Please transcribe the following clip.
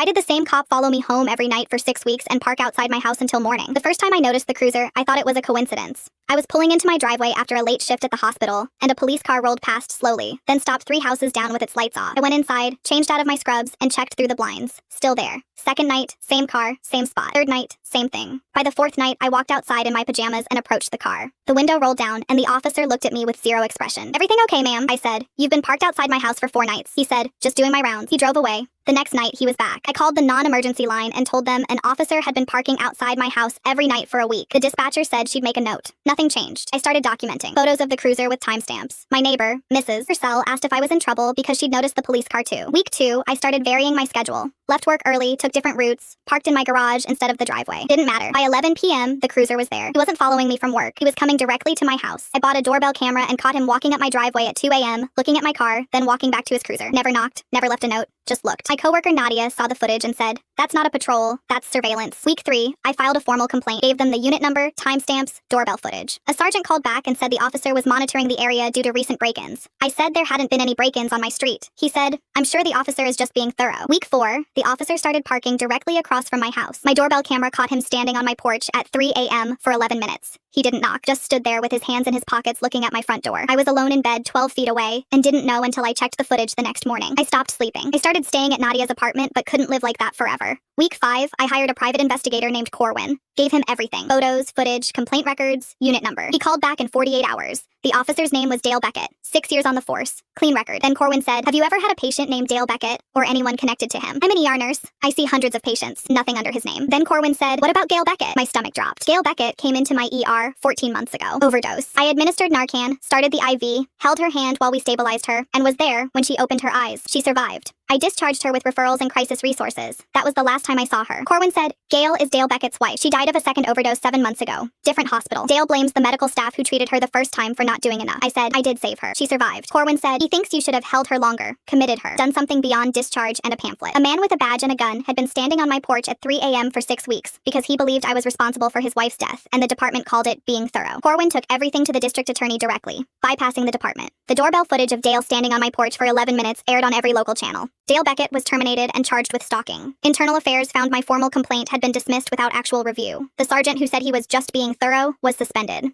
Why did the same cop follow me home every night for 6 weeks and park outside my house until morning? The first time I noticed the cruiser, I thought it was a coincidence. I was pulling into my driveway after a late shift at the hospital, and a police car rolled past slowly, then stopped 3 houses down with its lights off. I went inside, changed out of my scrubs, and checked through the blinds. Still there. Second night, same car, same spot. Third night, same thing. By the 4th night, I walked outside in my pajamas and approached the car. The window rolled down, and the officer looked at me with zero expression. "Everything okay, ma'am?" I said. "You've been parked outside my house for 4 nights." He said, "Just doing my rounds." He drove away. The next night, he was back. I called the non-emergency line and told them an officer had been parking outside my house every night for a week. The dispatcher said she'd make a note. Nothing changed. I started documenting. Photos of the cruiser with timestamps. My neighbor, Mrs. Purcell, asked if I was in trouble because she'd noticed the police car too. Week 2, I started varying my schedule. Left work early, took different routes, parked in my garage instead of the driveway. Didn't matter. By 11 p.m., the cruiser was there. He wasn't following me from work. He was coming directly to my house. I bought a doorbell camera and caught him walking up my driveway at 2 a.m., looking at my car, then walking back to his cruiser. Never knocked, never left a note, just looked. My coworker Nadia saw the footage and said, "That's not a patrol, that's surveillance." Week 3, I filed a formal complaint, gave them the unit number, timestamps, doorbell footage. A sergeant called back and said the officer was monitoring the area due to recent break-ins. I said there hadn't been any break-ins on my street. He said, "I'm sure the officer is just being thorough." Week 4, the officer started parking directly across from my house. My doorbell camera caught him standing on my porch at 3 a.m. for 11 minutes. He didn't knock, just stood there with his hands in his pockets looking at my front door. I was alone in bed 12 feet away and didn't know until I checked the footage the next morning. I stopped sleeping. I started staying at Nadia's apartment but couldn't live like that forever. Week 5, I hired a private investigator named Corwin. Gave him everything. Photos, footage, complaint records, unit number. He called back in 48 hours. The officer's name was Dale Beckett. 6 years on the force. Clean record. Then Corwin said, "Have you ever had a patient named Dale Beckett or anyone connected to him?" "I'm an ER nurse. I see hundreds of patients. Nothing under his name." Then Corwin said, "What about Gail Beckett?" My stomach dropped. Gail Beckett came into my ER 14 months ago. Overdose. I administered Narcan, started the IV, held her hand while we stabilized her, and was there when she opened her eyes. She survived. I discharged her with referrals and crisis resources. That was the last time I saw her. Corwin said, "Gail is Dale Beckett's wife. She died of a second overdose 7 months ago. Different hospital. Dale blames the medical staff who treated her the first time for not doing enough." I said, "I did save her. She survived." Corwin said, "He thinks you should have held her longer, committed her, done something beyond discharge and a pamphlet." A man with a badge and a gun had been standing on my porch at 3 a.m. for 6 weeks because he believed I was responsible for his wife's death, and the department called it being thorough. Corwin took everything to the district attorney directly, bypassing the department. The doorbell footage of Dale standing on my porch for 11 minutes aired on every local channel. Dale Beckett was terminated and charged with stalking. Internal Affairs found my formal complaint had been dismissed without actual review. The sergeant who said he was just being thorough was suspended.